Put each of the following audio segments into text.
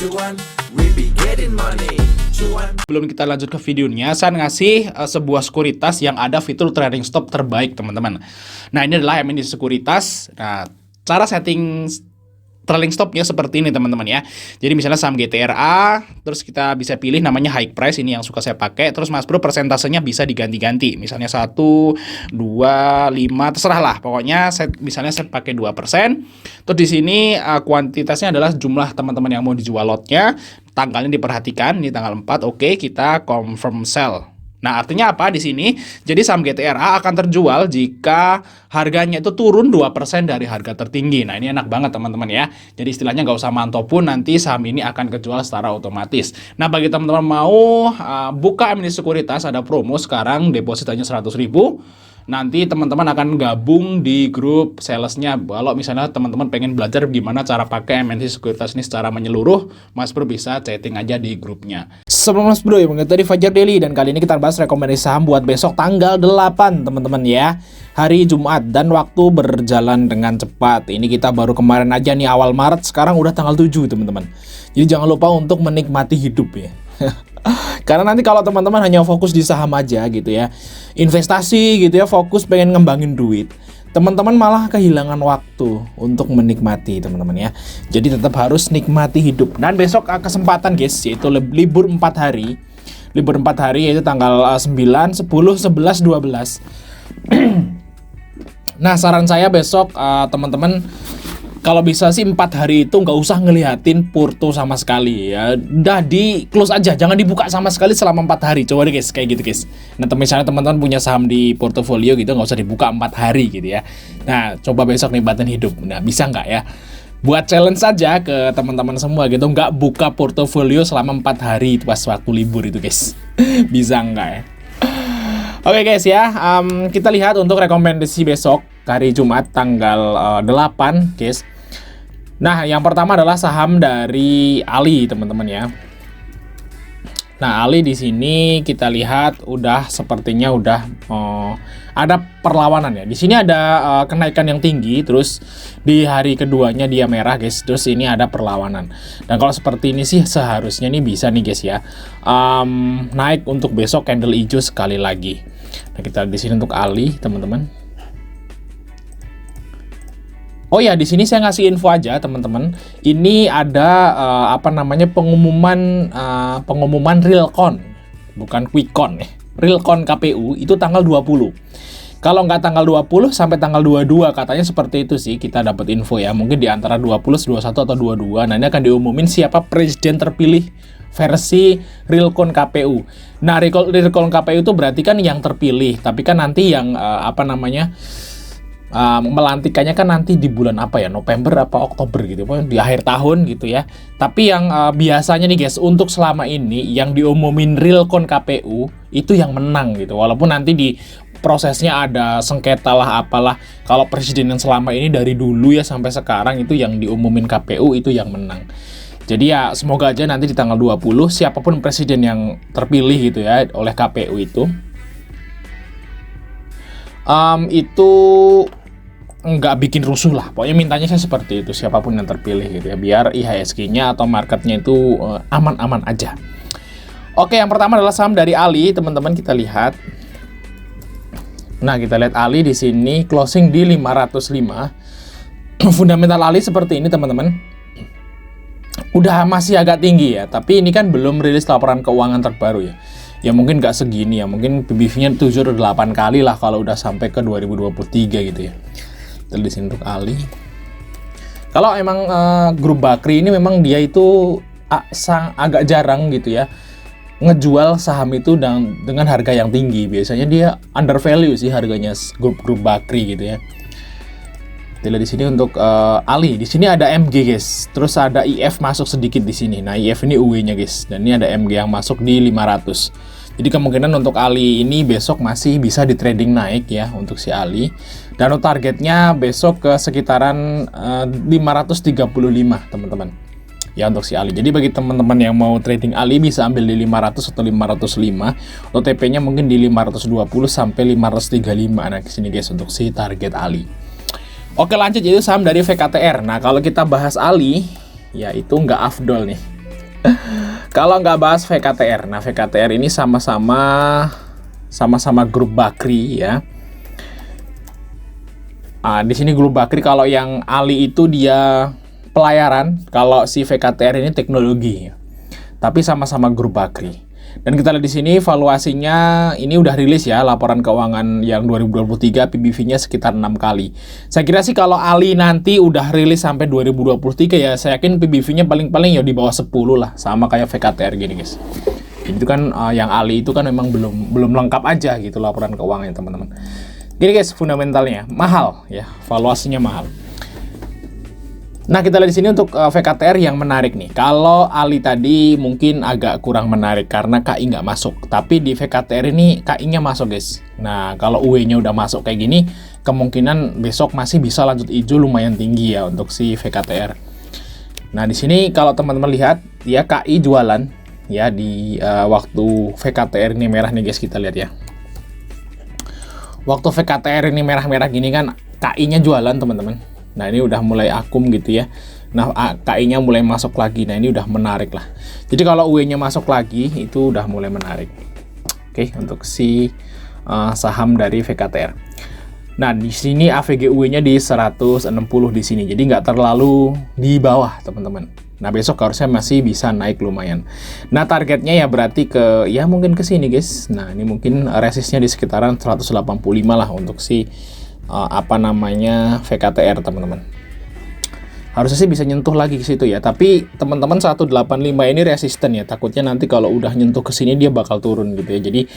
cuan, we be getting money. Cuan. Sebelum kita lanjut ke videonya, saya ngasih sebuah sekuritas yang ada fitur trading stop terbaik, teman-teman. Nah, ini adalah MND Sekuritas. Nah, cara setting trailing stopnya seperti ini, teman-teman ya. Jadi misalnya saham GTRA, terus kita bisa pilih namanya high price, ini yang suka saya pakai. Terus Mas Bro persentasenya bisa diganti-ganti. Misalnya 1, 2, 5, terserah lah. Pokoknya misalnya saya pakai 2%. Terus di sini kuantitasnya adalah jumlah teman-teman yang mau dijual lotnya. Tanggalnya diperhatikan, ini tanggal 4. Oke, kita confirm sell. Nah, artinya apa di sini? Jadi saham GTRA akan terjual jika harganya itu turun 2% dari harga tertinggi. Nah, ini enak banget teman-teman ya. Jadi istilahnya nggak usah mantau pun, nanti saham ini akan kejual secara otomatis. Nah, bagi teman-teman mau buka MND Sekuritas, ada promo sekarang, deposit hanya 100.000. Nanti teman-teman akan gabung di grup salesnya. Kalau misalnya teman-teman pengen belajar gimana cara pakai MND Sekuritas ini secara menyeluruh, Mas Bro bisa chatting aja di grupnya. Sebelum Mas Bro ya, mengikuti Fajar Daily, dan kali ini kita bahas rekomendasi saham buat besok tanggal 8 teman-teman ya, hari Jumat, dan waktu berjalan dengan cepat. Ini kita baru kemarin aja nih awal Maret, sekarang udah tanggal 7 teman-teman. Jadi jangan lupa untuk menikmati hidup ya. Karena nanti kalau teman-teman hanya fokus di saham aja gitu ya, investasi gitu ya, fokus pengen ngembangin duit, teman-teman malah kehilangan waktu untuk menikmati teman-teman ya. Jadi tetap harus nikmati hidup. Dan besok kesempatan guys, yaitu libur 4 hari. Libur 4 hari yaitu tanggal 9, 10, 11, 12. Nah, saran saya besok teman-teman kalau bisa sih 4 hari itu nggak usah ngeliatin porto sama sekali ya. Udah di close aja, jangan dibuka sama sekali selama 4 hari. Coba deh guys, kayak gitu guys. Nah, misalnya teman-teman punya saham di portofolio gitu, nggak usah dibuka 4 hari gitu ya. Nah, coba besok nikmatin hidup. Nah, bisa nggak ya? Buat challenge saja ke teman-teman semua gitu, nggak buka portofolio selama 4 hari pas waktu libur itu guys. Bisa nggak ya? Oke guys ya, kita lihat untuk rekomendasi besok hari Jumat tanggal 8 guys. Nah, yang pertama adalah saham dari Ali teman-teman ya. Nah, Ali di sini kita lihat udah sepertinya udah ada perlawanan ya. Di sini ada kenaikan yang tinggi, terus di hari keduanya dia merah guys. Terus ini ada perlawanan. Dan kalau seperti ini sih seharusnya nih bisa nih guys ya, naik untuk besok candle hijau sekali lagi. Nah, kita di sini untuk Ali teman-teman. Oh ya, di sini saya ngasih info aja teman-teman. Ini ada pengumuman Realcon, bukan Quickcon ya. Realcon KPU itu tanggal 20. Kalau nggak tanggal 20 sampai tanggal 22 katanya seperti itu sih, kita dapat info ya. Mungkin di antara 20, 21 atau 22. Nah, ini akan diumumin siapa presiden terpilih versi Realcon KPU. Nah, Realcon KPU itu berarti kan yang terpilih, tapi kan nanti yang melantikannya kan nanti di bulan apa ya, November apa Oktober gitu, di akhir tahun gitu ya. Tapi yang biasanya nih guys, untuk selama ini yang diumumin Realcon KPU itu yang menang gitu. Walaupun nanti di prosesnya ada sengketa lah apalah, kalau presiden yang selama ini dari dulu ya sampai sekarang itu yang diumumin KPU itu yang menang. Jadi ya semoga aja nanti di tanggal 20 siapapun presiden yang terpilih gitu ya oleh KPU itu nggak bikin rusuh lah. Pokoknya mintanya saya seperti itu, siapapun yang terpilih gitu ya, biar IHSG-nya atau marketnya itu aman-aman aja. Oke, yang pertama adalah saham dari Ali, teman-teman kita lihat. Nah, kita lihat Ali di sini closing di 505. Fundamental Ali seperti ini, teman-teman. Udah masih agak tinggi ya, tapi ini kan belum rilis laporan keuangan terbaru ya. Ya mungkin nggak segini ya, mungkin PBV-nya 7-8 kali lah kalau udah sampai ke 2023 gitu ya. Di sini untuk Ali. Kalau emang grup Bakri ini memang dia itu agak jarang gitu ya ngejual saham itu dengan harga yang tinggi. Biasanya dia under value sih harganya grup Bakri gitu ya. Kita lihat di sini untuk Ali. Di sini ada MG guys. Terus ada IF masuk sedikit di sini. Nah, IF ini UE-nya guys. Dan ini ada MG yang masuk di 500. Jadi kemungkinan untuk Ali ini besok masih bisa di trading naik ya untuk si Ali. Dan targetnya besok ke sekitaran 535 teman-teman. Ya untuk si Ali. Jadi bagi teman-teman yang mau trading Ali bisa ambil di 500 atau 505. OTP-nya mungkin di 520 sampai 535. Nah, kesini guys untuk si target Ali. Oke, lanjut yaitu saham dari VKTR. Nah, kalau kita bahas Ali, ya itu nggak afdol nih. Kalau nggak bahas VKTR, nah VKTR ini sama-sama grup Bakri ya. Di sini grup Bakri, kalau yang Ali itu dia pelayaran, kalau si VKTR ini teknologi. Tapi sama-sama grup Bakri. Dan kita lihat di sini valuasinya ini udah rilis ya, laporan keuangan yang 2023 PBV-nya sekitar 6 kali. Saya kira sih kalau Ali nanti udah rilis sampai 2023 ya, saya yakin PBV-nya paling-paling ya di bawah 10 lah, sama kayak VKTR gini guys. Itu kan yang Ali itu kan memang belum lengkap aja gitu laporan keuangannya teman-teman. Gini guys, fundamentalnya mahal ya, valuasinya mahal. Nah, kita lihat di sini untuk VKTR yang menarik nih. Kalau Ali tadi mungkin agak kurang menarik karena KI nggak masuk. Tapi di VKTR ini KI-nya masuk guys. Nah, kalau UE-nya udah masuk kayak gini, kemungkinan besok masih bisa lanjut hijau lumayan tinggi ya untuk si VKTR. Nah, di sini kalau teman-teman lihat, ya KI jualan ya di waktu VKTR ini merah nih guys, kita lihat ya. Waktu VKTR ini merah-merah gini kan, KI-nya jualan teman-teman. Nah, ini udah mulai akum gitu ya. Nah, KI-nya mulai masuk lagi. Nah, ini udah menarik lah. Jadi kalau UE-nya masuk lagi, itu udah mulai menarik. Oke, untuk si saham dari VKTR. Nah, di sini AVG UE-nya di 160 di sini. Jadi nggak terlalu di bawah, teman-teman. Nah, besok harusnya masih bisa naik lumayan. Nah, targetnya ya berarti ya mungkin ke sini, guys. Nah, ini mungkin resistnya di sekitaran 185 lah untuk si VKTR teman-teman. Harusnya sih bisa nyentuh lagi ke situ ya, tapi teman-teman 185 ini resisten ya, takutnya nanti kalau udah nyentuh ke sini dia bakal turun gitu ya. Jadi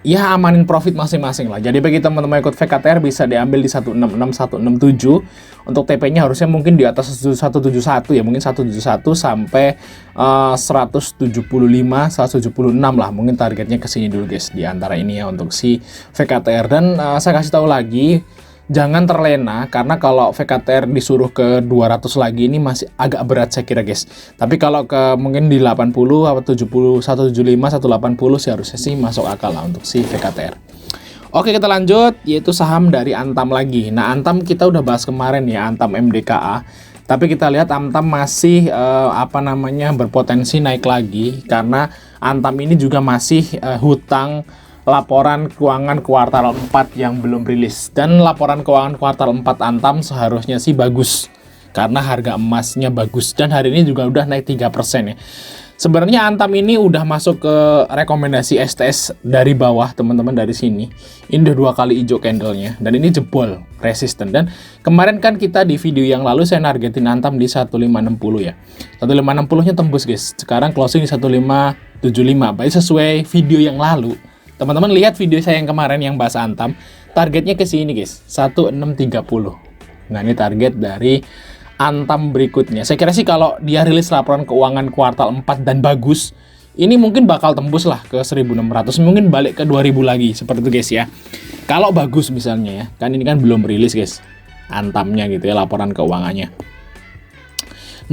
ya amanin profit masing-masing lah. Jadi bagi teman-teman ikut VKTR bisa diambil di 166 167. Untuk TP-nya harusnya mungkin di atas 171 ya, mungkin 171 sampai 175 176 lah, mungkin targetnya ke sini dulu guys, di antara ini ya untuk si VKTR. Dan saya kasih tahu lagi, jangan terlena, karena kalau VKTR disuruh ke 200 lagi ini masih agak berat saya kira guys. Tapi kalau ke mungkin di 80 atau 70 175 180 sih harusnya sih masuk akal lah untuk si VKTR. Oke, kita lanjut, yaitu saham dari Antam lagi. Nah, Antam kita udah bahas kemarin ya, Antam MDKA. Tapi kita lihat Antam masih berpotensi naik lagi, karena Antam ini juga masih hutang laporan keuangan kuartal 4 yang belum rilis. Dan laporan keuangan kuartal 4 Antam seharusnya sih bagus, karena harga emasnya bagus. Dan hari ini juga udah naik 3% ya. Sebenarnya Antam ini udah masuk ke rekomendasi STS dari bawah teman-teman, dari sini. Ini udah 2 kali hijau candlenya, dan ini jebol resisten. Dan kemarin kan kita di video yang lalu saya nargetin Antam di 1560 ya. 1560-nya tembus guys. Sekarang closing di 1575. Baik sesuai video yang lalu. Teman-teman lihat video saya yang kemarin yang bahas Antam, targetnya ke sini guys, 1630. Nah, ini target dari Antam berikutnya. Saya kira sih kalau dia rilis laporan keuangan kuartal 4 dan bagus, ini mungkin bakal tembus lah ke 1600, mungkin balik ke 2000 lagi, seperti itu guys ya. Kalau bagus misalnya ya, kan ini kan belum rilis guys, Antamnya gitu ya, laporan keuangannya.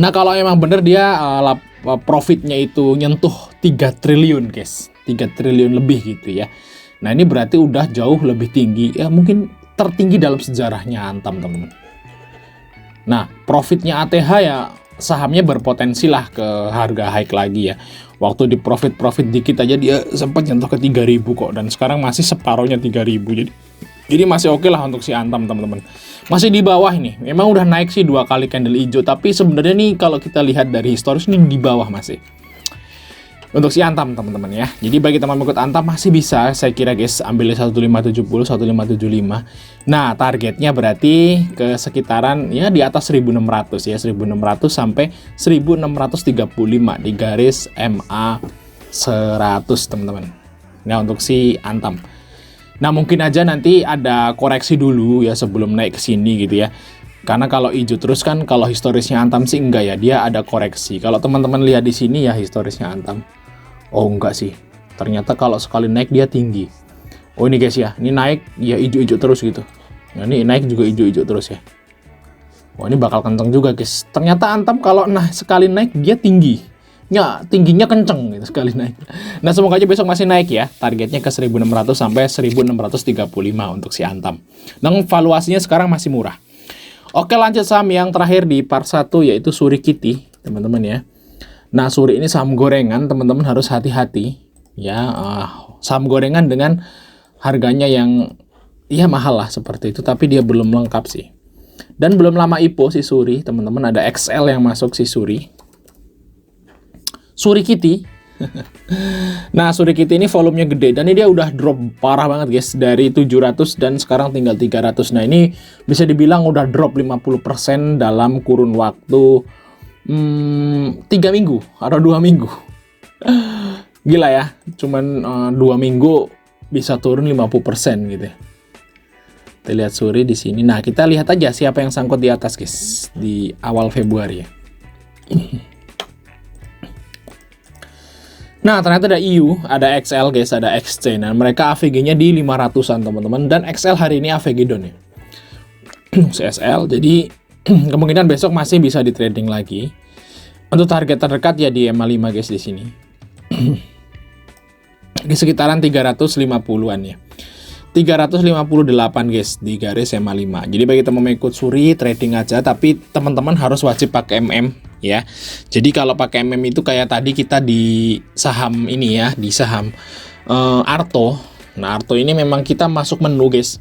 Nah, kalau emang bener dia profitnya itu nyentuh 3 triliun guys, 3 triliun lebih gitu ya. Nah, ini berarti udah jauh lebih tinggi, ya mungkin tertinggi dalam sejarahnya Antam teman-teman. Nah, profitnya ATH ya sahamnya berpotensi lah ke harga high lagi ya. Waktu di profit dikit aja dia sempat nyentuh ke 3000 kok, dan sekarang masih separohnya 3000. Jadi masih oke lah untuk si Antam teman-teman. Masih di bawah ini. Memang udah naik sih 2 kali candle hijau, tapi sebenarnya nih kalau kita lihat dari historis ini di bawah masih. Untuk si Antam teman-teman ya. Jadi bagi teman ikut Antam masih bisa saya kira guys, ambil 1570 1575. Nah, targetnya berarti ke sekitaran ya di atas 1600 ya, 1600 sampai 1635 di garis MA 100 teman-teman. Nah, untuk si Antam. Nah, mungkin aja nanti ada koreksi dulu ya sebelum naik ke sini gitu ya. Karena kalau hijau terus kan, kalau historisnya Antam sih enggak ya, dia ada koreksi. Kalau teman-teman lihat di sini ya historisnya Antam. Oh enggak sih, ternyata kalau sekali naik dia tinggi. Oh ini guys ya, ini naik ya hijau-hijau terus gitu. Nah, ini naik juga hijau-hijau terus ya. Wah, ini bakal kenceng juga guys. Ternyata Antam kalau sekali naik dia tinggi. Ya, tingginya kenceng gitu sekali naik. Nah, semoga aja besok masih naik ya. Targetnya ke 1600 sampai 1635 untuk si Antam. Nah, valuasinya sekarang masih murah. Oke, lanjut saham yang terakhir di part 1 yaitu Surikiti, teman-teman ya. Nah, Suri ini saham gorengan, teman-teman harus hati-hati ya. Saham gorengan dengan harganya yang ya mahal lah seperti itu, tapi dia belum lengkap sih. Dan belum lama IPO si Suri, teman-teman, ada XL yang masuk si Suri. Suri Kitty. Nah, Suri Kitty ini volumenya gede dan ini dia udah drop parah banget guys, dari 700 dan sekarang tinggal 300. Nah, ini bisa dibilang udah drop 50% dalam kurun waktu 3 minggu atau 2 minggu. Gila ya, cuman 2 minggu bisa turun 50% gitu ya. Kita lihat Suri di sini. Nah, kita lihat aja siapa yang sangkut di atas guys di awal Februari ya. Nah, ternyata ada EU, ada XL guys, ada XC. Nah, mereka AVG-nya di 500-an teman-teman, dan XL hari ini AVG down ya. CSL, jadi kemungkinan besok masih bisa di trading lagi. Untuk target terdekat ya di EMA 5 guys di sini. Di sekitaran 350-an ya. 358 guys di garis EMA 5. Jadi bagi teman ikut Suri trading aja, tapi teman-teman harus wajib pakai MM ya. Jadi kalau pakai MM itu kayak tadi kita di saham ini ya, di saham Arto. Nah, Arto ini memang kita masuk menu guys.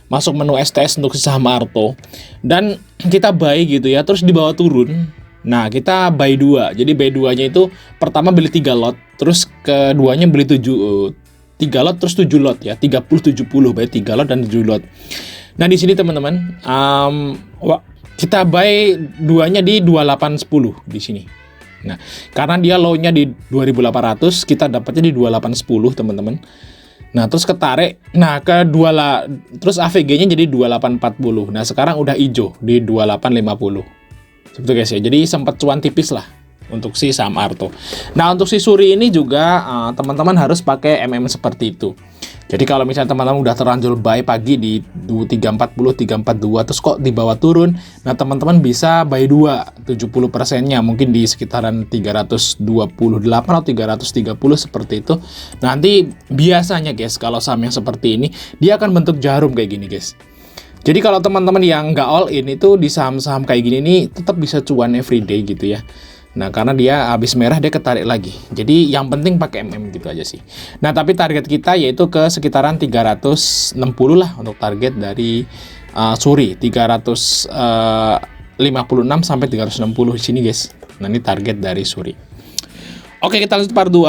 Masuk menu STS untuk saham Arto dan kita buy gitu ya, terus di bawah turun. Nah, kita buy 2. Jadi buy 2-nya itu pertama beli 3 lot, terus keduanya beli 3 lot terus 7 lot ya. 30 70 buy 3 lot dan 7 lot. Nah, di sini teman-teman kita buy 2-nya di 2810 di sini. Nah, karena dia low-nya di 2800, kita dapatnya di 2810 teman-teman. Nah, terus ketarik. Nah, terus AVG-nya jadi 2840. Nah, sekarang udah hijau di 2850. Seperti guys ya. Jadi sempat cuan tipis lah untuk si saham Arto. Nah, untuk si Suri ini juga teman-teman harus pakai MM seperti itu. Jadi kalau misalnya teman-teman udah terlanjur buy pagi di 340, 342 terus kok di bawah turun, nah teman-teman bisa buy 2 70%-nya mungkin di sekitaran 328 atau 330 seperti itu. Nanti biasanya guys, kalau saham yang seperti ini dia akan bentuk jarum kayak gini guys. Jadi kalau teman-teman yang nggak all in itu di saham-saham kayak gini nih tetap bisa cuan everyday gitu ya. Nah, karena dia habis merah dia ketarik lagi. Jadi yang penting pakai MM gitu aja sih. Nah, tapi target kita yaitu ke sekitaran 360 lah untuk target dari Suri. 356 sampai 360 di sini guys. Nah, ini target dari Suri. Oke, kita lanjut part 2.